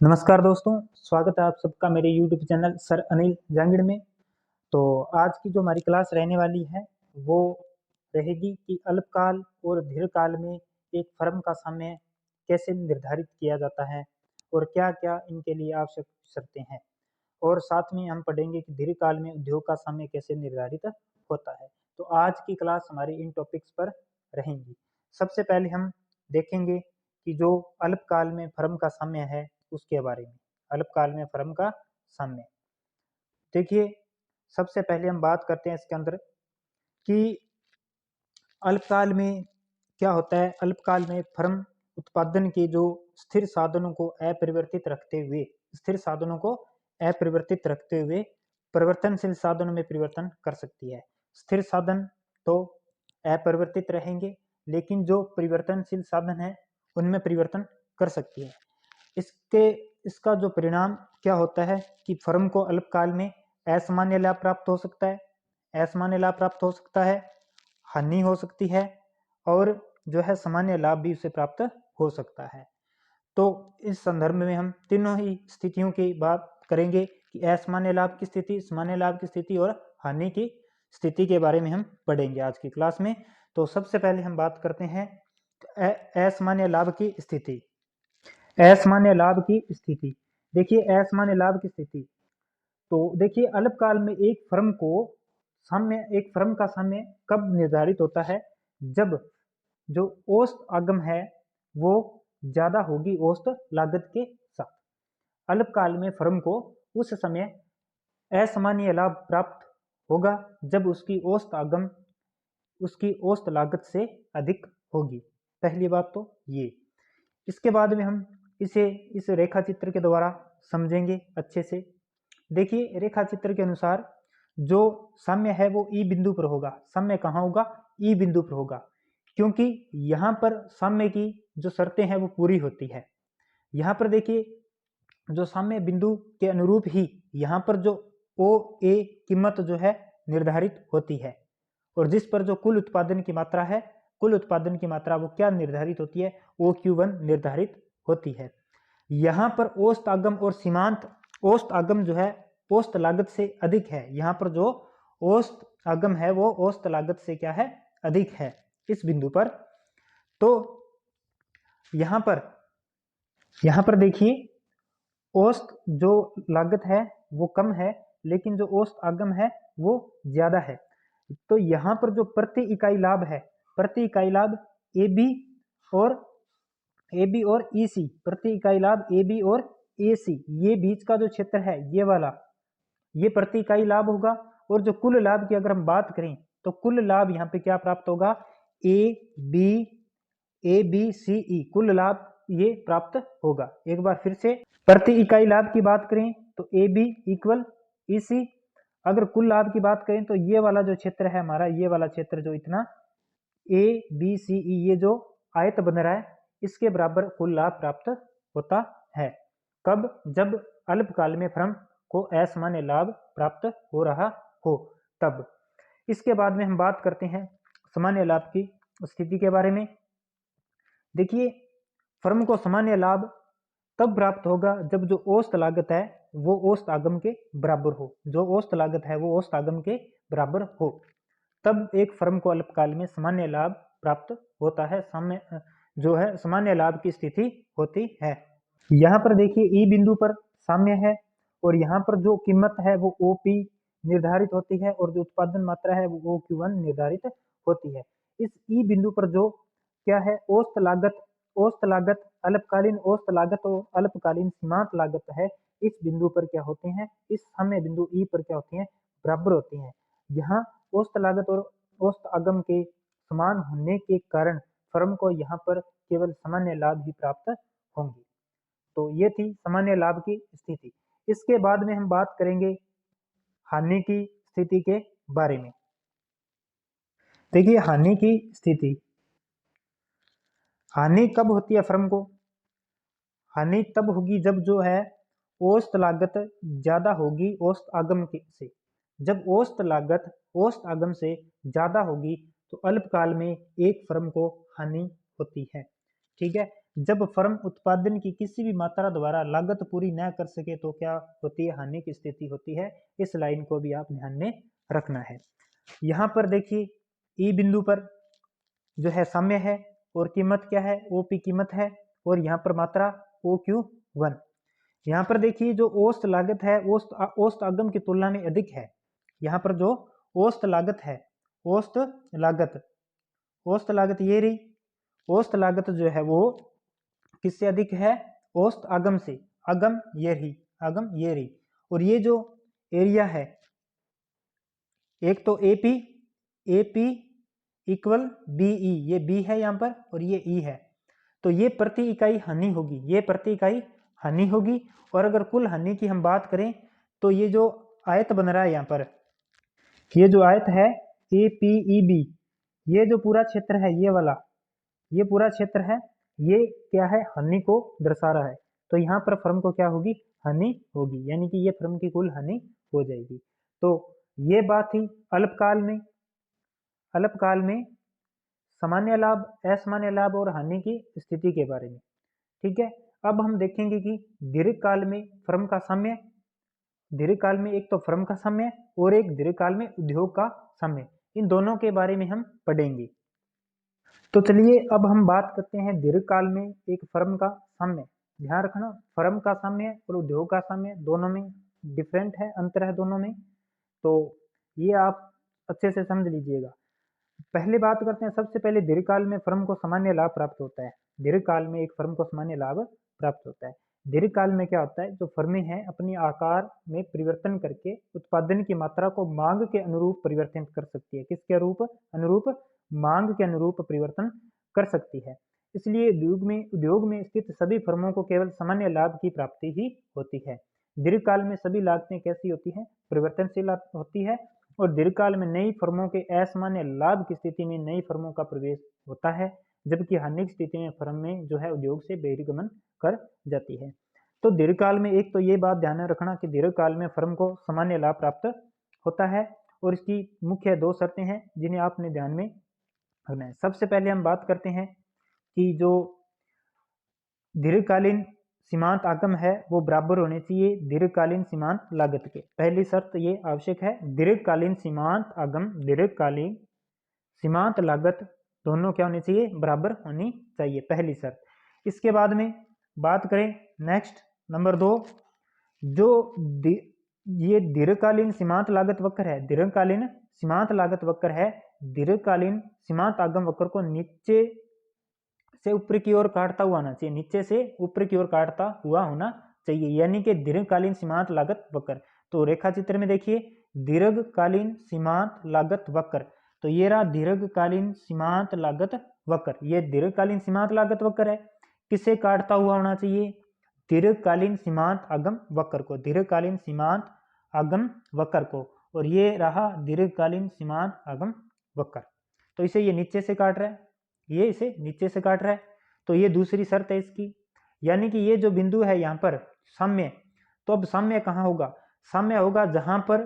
नमस्कार दोस्तों, स्वागत है आप सबका मेरे YouTube channel sir Anil Jangid में। तो आज की जो हमारी क्लास रहने वाली है वो रहेगी कि अल्पकाल और दीर्घकाल में एक फर्म का समय कैसे निर्धारित किया जाता है और क्या-क्या इनके लिए आवश्यक शर्तें हैं। और साथ में हम पढ़ेंगे कि दीर्घकाल में उद्योग का समय कैसे निर्धारित होता है। तो आज की क्लास हमारी इन टॉपिक्स पर रहेंगी। सबसे पहले हम देखेंगे कि जो अल्पकाल में फर्म का समय है उसके बारे में। अल्पकाल में फर्म का समय देखिए, सबसे पहले हम बात करते हैं इसके अंदर कि अल्पकाल में क्या होता है। अल्पकाल में फर्म उत्पादन के जो स्थिर साधनों को अपरिवर्तित रखते हुए परिवर्तनशील साधनों में परिवर्तन कर सकती है। स्थिर साधन तो अपरिवर्तित रहेंगे, लेकिन जो परिवर्तनशील साधन है उनमें परिवर्तन कर सकती है। इसका जो परिणाम क्या होता है कि फर्म को अल्पकाल में असामान्य लाभ प्राप्त हो सकता है, हानि हो सकती है और जो है सामान्य लाभ भी उसे प्राप्त हो सकता है। तो इस संदर्भ में हम तीनों ही स्थितियों की बात करेंगे कि असामान्य लाभ की स्थिति, सामान्य लाभ की स्थिति और हानि की स्थिति के बारे में हम पढ़ेंगे आज की क्लास में। तो सबसे पहले हम बात करते हैं असामान्य लाभ की स्थिति। असामान्य लाभ की स्थिति देखिए, असामान्य लाभ की स्थिति तो देखिए, अल्पकाल में एक फर्म का समय कब निर्धारित होता है, जब जो औसत आगम है वो ज्यादा होगी औसत लागत के साथ। अल्पकाल में फर्म को उस समय असामान्य लाभ प्राप्त होगा जब उसकी औसत लागत से अधिक होगी। पहली बात तो ये। इसके बाद में हम इसे इस रेखा चित्र के द्वारा समझेंगे अच्छे से। देखिए, रेखा चित्र के अनुसार जो साम्य है वो ई बिंदु पर होगा। साम्य कहाँ होगा? ई बिंदु पर होगा, क्योंकि यहाँ पर साम्य की जो शर्तें हैं वो पूरी होती है। यहाँ पर देखिए, जो साम्य बिंदु के अनुरूप ही यहाँ पर जो ओ ए कीमत जो है निर्धारित होती है, और जिस पर जो कुल उत्पादन की मात्रा है, कुल उत्पादन की मात्रा वो क्या निर्धारित होती है? OQ1 निर्धारित होती है। यहाँ पर औसत आगम और सीमांत औसत आगम जो है औसत लागत से अधिक है। यहाँ पर जो औसत आगम है वो औसत लागत से क्या है? अधिक है इस बिंदु पर। तो यहाँ पर देखिए, औसत जो लागत है वो कम है, लेकिन जो औसत आगम है वो ज्यादा है। तो यहाँ पर जो प्रति इकाई लाभ है, प्रति इकाई लाभ AB और EC, प्रति इकाई लाभ AB और AC, ये बीच का जो क्षेत्र है ये वाला, ये प्रति इकाई लाभ होगा। और जो कुल लाभ की अगर हम बात करें तो कुल लाभ यहाँ पे क्या प्राप्त होगा? ABCE, कुल लाभ ये प्राप्त होगा। एक बार फिर से प्रति इकाई लाभ की बात करें तो AB इक्वल EC। अगर कुल लाभ की बात करें तो ये वाला जो क्षेत्र है हमारा, ये वाला क्षेत्र जो इतना ABCE, ये जो आयत बन रहा है, इसके बराबर कुल लाभ प्राप्त होता है। कब? जब अल्पकाल में फर्म को असामान्य लाभ प्राप्त हो रहा हो, तब। इसके बाद में हम बात करते हैं सामान्य लाभ की स्थिति के बारे में। देखिए, फर्म को सामान्य लाभ तब प्राप्त होगा जब जो औसत लागत है वो औसत आगम के बराबर हो। जो औसत लागत है वो औसत आगम के बराबर हो, तब एक फर्म को अल्पकाल में सामान्य लाभ प्राप्त होता है। जो है सामान्य लाभ की स्थिति होती है। यहाँ पर देखिए, ई बिंदु पर साम्य है और यहाँ पर जो कीमत है वो OP निर्धारित होती है और जो उत्पादन मात्रा है वो OQ1 निर्धारित होती है। इस ई बिंदु पर जो क्या है, औसत लागत, अल्पकालीन औसत लागत और अल्पकालीन सीमांत लागत है, इस बिंदु पर क्या होते हैं, इस साम्य बिंदु ई पर क्या होती हैं? बराबर होती हैं। यहाँ औसत लागत और औसत आगम के समान होने के कारण फर्म को यहाँ पर केवल सामान्य लाभ ही प्राप्त होंगे। तो ये थी सामान्य लाभ की स्थिति। इसके बाद में हम बात करेंगे हानि की स्थिति के बारे में। देखिए, हानि की स्थिति, हानि कब होती है फर्म को? हानि तब होगी जब जो है औसत लागत ज्यादा होगी औसत आगम से। जब औसत लागत औसत आगम से ज्यादा होगी तो अल्पकाल में एक फर्म को हानि होती है। ठीक है, जब फर्म उत्पादन की किसी भी मात्रा द्वारा लागत पूरी न कर सके तो क्या होती है, हानि की स्थिति होती है। इस लाइन को भी आप ध्यान में रखना है। यहाँ पर देखिए ई बिंदु पर जो है साम्य है और कीमत क्या है, ओपी कीमत है, और यहाँ पर मात्रा OQ1। यहाँ पर देखिए जो औसत लागत है औसत आगम की तुलना में अधिक है। यहाँ पर जो औसत लागत है, औसत लागत ये रही, औसत लागत जो है वो किससे अधिक है, औसत आगम से। आगम ये रही, और ये जो एरिया है, एक तो एपी इक्वल बीई, ये बी है यहाँ पर और ये ई है, तो ये प्रति इकाई हानि होगी, ये प्रति इकाई हानि होगी। और अगर कुल हानि की हम बात करें तो ये जो आयत बन रहा है यहाँ पर, ये जो आयत है APEB, ये जो पूरा क्षेत्र है ये वाला, ये पूरा क्षेत्र है, ये क्या है, हानि को दर्शा रहा है। तो यहाँ पर फर्म को क्या होगी, हानि होगी, यानी कि ये फर्म की कुल हानि हो जाएगी। तो ये बात थी अल्पकाल में सामान्य लाभ, असामान्य लाभ और हानि की स्थिति के बारे में। ठीक है, अब हम देखेंगे कि दीर्घकाल में फर्म का साम्य, दीर्घकाल में एक तो फर्म का साम्य और एक दीर्घकाल में उद्योग का साम्य, इन दोनों के बारे में हम पढ़ेंगे। तो चलिए अब हम बात करते हैं दीर्घकाल में एक फर्म का साम्य। ध्यान रखना, फर्म का साम्य और उद्योग का साम्य दोनों में डिफरेंट है, अंतर है दोनों में, तो ये आप अच्छे से समझ लीजिएगा। पहले बात करते हैं, सबसे पहले दीर्घकाल में फर्म को सामान्य लाभ प्राप्त होता है। दीर्घकाल में एक फर्म को सामान्य लाभ प्राप्त होता है। दीर्घकाल में क्या होता है, जो फर्में हैं अपनी आकार में परिवर्तन करके उत्पादन की मात्रा को मांग के अनुरूप परिवर्तित कर सकती है। किसके अनुरूप, मांग के अनुरूप परिवर्तन कर सकती है। इसलिए उद्योग में स्थित सभी फर्मों को केवल सामान्य लाभ की प्राप्ति ही होती है। दीर्घकाल में सभी लागतें कैसी होती हैं, परिवर्तनशील होती है, और दीर्घकाल में नई फर्मों के असामान्य लाभ की स्थिति में नई फर्मों का प्रवेश होता है, जबकि हानि की स्थिति में फर्म में जो है उद्योग से बहिर्गमन कर जाती है। तो दीर्घकाल में एक तो ये बात ध्यान में रखना कि दीर्घकाल में फर्म को सामान्य लाभ प्राप्त होता है, और इसकी मुख्य 2 शर्तें हैं जिन्हें आपने ध्यान में रखना है। सबसे पहले हम बात करते हैं कि जो दीर्घकालीन सीमांत आगम है वो बराबर होने चाहिए दीर्घकालीन सीमांत लागत के। पहली शर्त ये आवश्यक है, दीर्घकालीन सीमांत आगम, दीर्घकालीन सीमांत लागत दोनों क्या होनी चाहिए, बराबर होनी चाहिए, पहली शर्त। इसके बाद में बात करें नेक्स्ट नंबर 2, जो ये दीर्घकालीन सीमांत लागत वक्र है, दीर्घकालीन सीमांत लागत वक्र है, दीर्घकालीन सीमांत आगम वक्र को नीचे से ऊपर की ओर काटता हुआ आना चाहिए, नीचे से ऊपर की ओर काटता हुआ होना चाहिए, यानी कि दीर्घकालीन सीमांत लागत वक्र। तो रेखा चित्र में देखिए दीर्घकालीन सीमांत लागत वक्र, तो ये रहा दीर्घकालीन सीमांत लागत वक्र, ये दीर्घकालीन सीमांत लागत वक्र है। किसे काटता हुआ होना चाहिए, दीर्घकालीन सीमांत आगम वक्र को, दीर्घकालीन सीमांत आगम वक्र को, और ये रहा दीर्घकालीन सीमांत आगम वक्र। तो इसे ये नीचे से काट रहा है, ये इसे नीचे से काट रहा है, तो ये दूसरी शर्त है इसकी। यानी कि ये जो बिंदु है यहाँ पर साम्य, तो अब साम्य कहाँ होगा, साम्य होगा जहां पर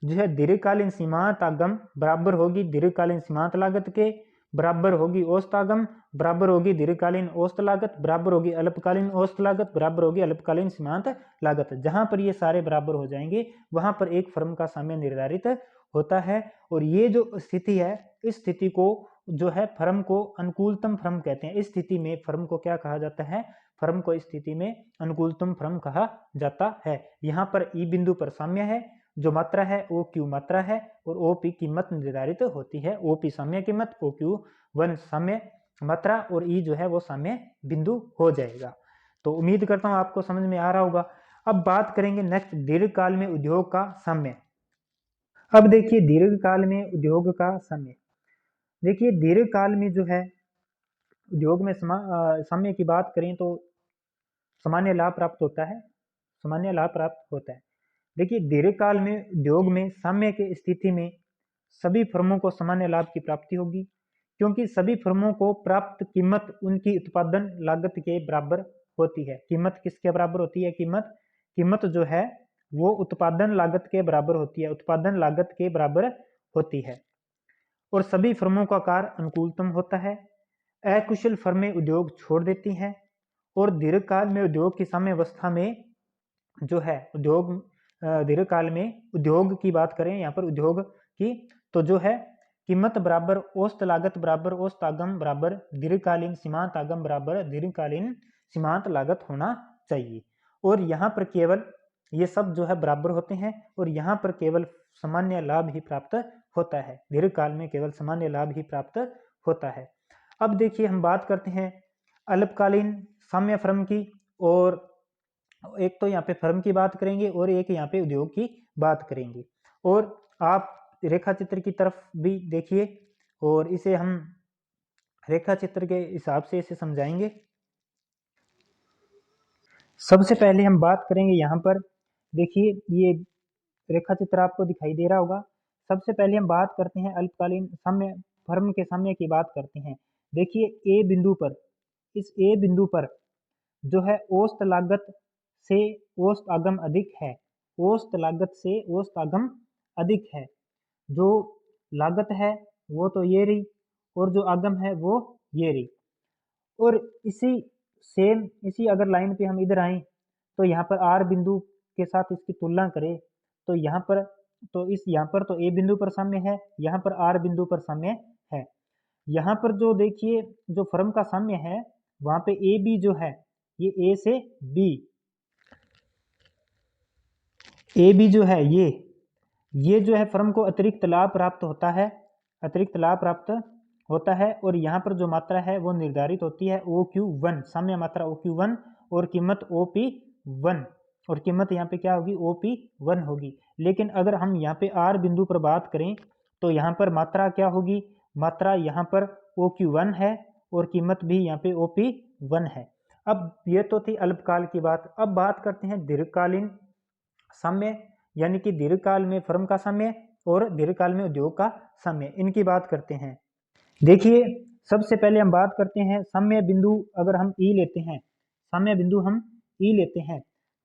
जो है दीर्घकालीन सीमांत आगम बराबर होगी दीर्घकालीन सीमांत लागत के, बराबर होगी औसत आगम, बराबर होगी दीर्घकालीन औसत लागत, बराबर होगी अल्पकालीन औसत लागत, बराबर होगी अल्पकालीन सीमांत लागत। जहां पर ये सारे बराबर हो जाएंगे वहां पर एक फर्म का साम्य निर्धारित होता है। और ये जो स्थिति है, इस स्थिति को जो है फर्म को अनुकूलतम फर्म कहते हैं। इस स्थिति में फर्म को क्या कहा जाता है, फर्म को इस स्थिति में अनुकूलतम फर्म कहा जाता है। यहाँ पर ई बिंदु पर साम्य है, जो मात्रा है वो क्यू मात्रा है, और ओपी कीमत निर्धारित होती है, ओपी साम्य कीमत, OQ1 साम्य मात्रा, और ई जो है वो साम्य बिंदु हो जाएगा। तो उम्मीद करता हूं आपको समझ में आ रहा होगा। अब बात करेंगे नेक्स्ट दीर्घकाल में उद्योग का साम्य। अब देखिए दीर्घकाल में उद्योग का साम्य, देखिए दीर्घकाल में जो है उद्योग में साम्य की बात करें तो सामान्य लाभ प्राप्त होता है, सामान्य लाभ प्राप्त होता है। देखिए दीर्घकाल में उद्योग में साम्य की स्थिति में सभी फर्मों को सामान्य लाभ की प्राप्ति होगी, क्योंकि सभी फर्मों को प्राप्त कीमत उनकी उत्पादन लागत के बराबर होती है। कीमत किसके बराबर होती है, कीमत जो है वो उत्पादन लागत के बराबर होती है, उत्पादन लागत के बराबर होती है। और सभी फर्मों का कार्य अनुकूलतम होता है। अकुशल फर्में उद्योग छोड़ देती हैं, और दीर्घकाल में उद्योग की साम्यावस्था में जो है उद्योग दीर्घकाल में उद्योग की बात करें यहाँ पर उद्योग की, तो जो है कीमत बराबर औसत लागत बराबर औसत आगम बराबर दीर्घकालीन सीमांत आगम बराबर दीर्घकालीन सीमांत लागत होना चाहिए। और यहाँ पर केवल ये सब जो है बराबर होते हैं और यहाँ पर केवल सामान्य लाभ ही प्राप्त होता है, दीर्घकाल में केवल सामान्य लाभ ही प्राप्त होता है। अब देखिए हम बात करते हैं अल्पकालीन साम्य फर्म की, और एक तो यहाँ पे फर्म की बात करेंगे और एक यहाँ पे उद्योग की बात करेंगे। और आप रेखा चित्र की तरफ भी देखिए और इसे हम रेखा चित्र के हिसाब से इसे समझाएंगे। सबसे पहले हम बात करेंगे यहाँ पर, देखिए ये रेखा चित्र आपको दिखाई दे रहा होगा। सबसे पहले हम बात करते हैं अल्पकालीन साम्य फर्म के साम्य की बात करते हैं। देखिए ए बिंदु पर, इस ए बिंदु पर जो है औसत लागत से औसत आगम अधिक है, औसत लागत से औसत आगम अधिक है। जो लागत है वो तो ये रही और जो आगम है वो ये रही। और इसी अगर लाइन पे हम इधर आए तो यहाँ पर आर बिंदु के साथ इसकी तुलना करें तो यहाँ पर तो ए बिंदु पर साम्य है, यहाँ पर आर बिंदु पर साम्य है। यहाँ पर जो देखिए जो फर्म का साम्य है वहां पे ए बी जो है ये ए से बी, ए बी जो है ये जो है फर्म को अतिरिक्त लाभ प्राप्त होता है, अतिरिक्त लाभ प्राप्त होता है। और यहाँ पर जो मात्रा है वो निर्धारित होती है OQ1, साम्य मात्रा OQ1 और कीमत OP1, और कीमत यहाँ पे क्या होगी OP1 होगी। लेकिन अगर हम यहाँ पे R बिंदु पर बात करें तो यहाँ पर मात्रा क्या होगी, मात्रा यहाँ पर OQ1 है और कीमत भी यहाँ पे OP1 है। अब ये तो थी अल्पकाल की बात। अब बात करते हैं दीर्घकालीन साम्य, यानी कि दीर्घकाल में फर्म का साम्य और दीर्घकाल में उद्योग का साम्य, इनकी बात करते हैं। देखिए सबसे पहले हम बात करते हैं साम्य बिंदु। अगर हम ई लेते हैं, साम्य बिंदु हम ई लेते हैं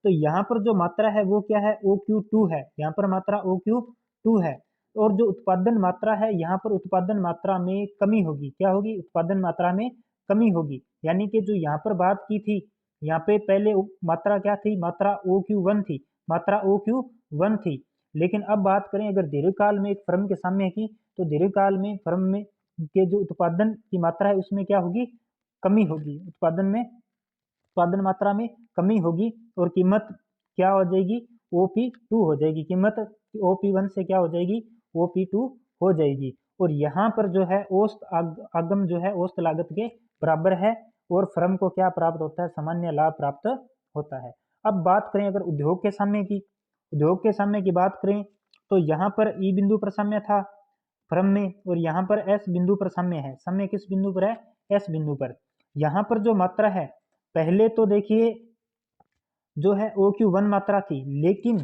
तो यहाँ पर जो मात्रा है वो क्या है OQ2 है, यहाँ पर मात्रा OQ2 है। और जो उत्पादन मात्रा है यहाँ पर उत्पादन मात्रा में कमी होगी, क्या होगी उत्पादन मात्रा में कमी होगी। यानी कि जो यहाँ पर बात की थी, यहाँ पे पहले मात्रा क्या थी, मात्रा OQ1 थी, मात्रा OQ1 थी। लेकिन अब बात करें अगर दीर्घकाल में एक फर्म के साम्य की, तो दीर्घकाल में फर्म में के जो उत्पादन की मात्रा है उसमें क्या होगी, कमी होगी, उत्पादन मात्रा में कमी होगी और कीमत क्या हो जाएगी OP2 हो जाएगी, कीमत OP1 से क्या हो जाएगी OP2 हो जाएगी। और यहाँ पर जो है औसत आगम जो है औसत लागत के बराबर है और फर्म को क्या प्राप्त होता है, सामान्य लाभ प्राप्त होता है। अब बात करें अगर उद्योग के साम्य की, उद्योग के साम्य की बात करें तो यहाँ पर ई बिंदु पर साम्य था फर्म में और यहाँ पर एस बिंदु पर साम्य है। साम्य किस बिंदु पर है, एस बिंदु पर। यहाँ पर जो मात्रा है पहले तो देखिए जो है OQ1 मात्रा थी, लेकिन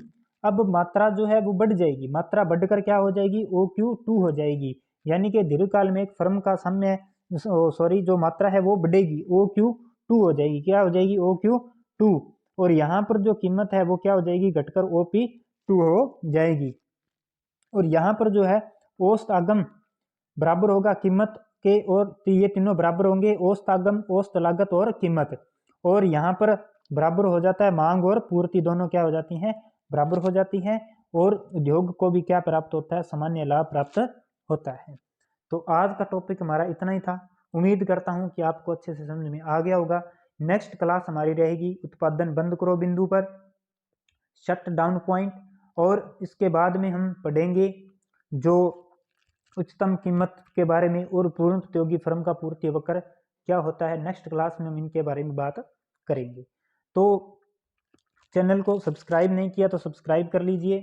अब मात्रा जो है वो बढ़ जाएगी, मात्रा बढ़कर क्या हो जाएगी OQ2 हो जाएगी। यानी कि दीर्घकाल में एक फर्म का साम्य जो मात्रा है वो बढ़ेगी, OQ2 हो जाएगी, क्या हो जाएगी OQ2। और यहाँ पर जो कीमत है वो क्या हो जाएगी, घटकर OP2 हो जाएगी। और यहाँ पर जो है औसत आगम बराबर होगा कीमत के, और ये तीनों बराबर होंगे, औसत आगम, औसत लागत और कीमत। और यहाँ पर बराबर हो जाता है मांग और पूर्ति, दोनों क्या हो जाती हैं, बराबर हो जाती हैं। और उद्योग को भी क्या प्राप्त होता है, सामान्य लाभ प्राप्त होता है। तो आज का टॉपिक हमारा इतना ही था। उम्मीद करता हूँ कि आपको अच्छे से समझ में आ गया होगा। नेक्स्ट क्लास हमारी रहेगी उत्पादन बंद करो बिंदु पर, शट डाउन पॉइंट, और इसके बाद में हम पढ़ेंगे जो उच्चतम कीमत के बारे में और पूर्ण प्रतियोगी फर्म का पूर्ति वक्र क्या होता है। नेक्स्ट क्लास में हम इनके बारे में बात करेंगे। तो चैनल को सब्सक्राइब नहीं किया तो सब्सक्राइब कर लीजिए,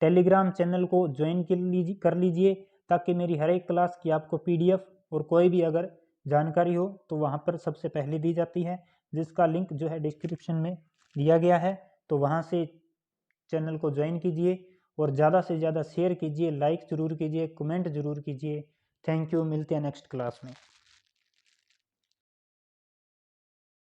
टेलीग्राम चैनल को ज्वाइन कर लीजिए ताकि मेरी हर एक क्लास की आपको PDF और कोई भी अगर जानकारी हो तो वहाँ पर सबसे पहले दी जाती है, जिसका लिंक जो है डिस्क्रिप्शन में दिया गया है। तो वहाँ से चैनल को ज्वाइन कीजिए और ज़्यादा से ज़्यादा शेयर कीजिए, लाइक ज़रूर कीजिए, कमेंट ज़रूर कीजिए। थैंक यू, मिलते हैं नेक्स्ट क्लास में।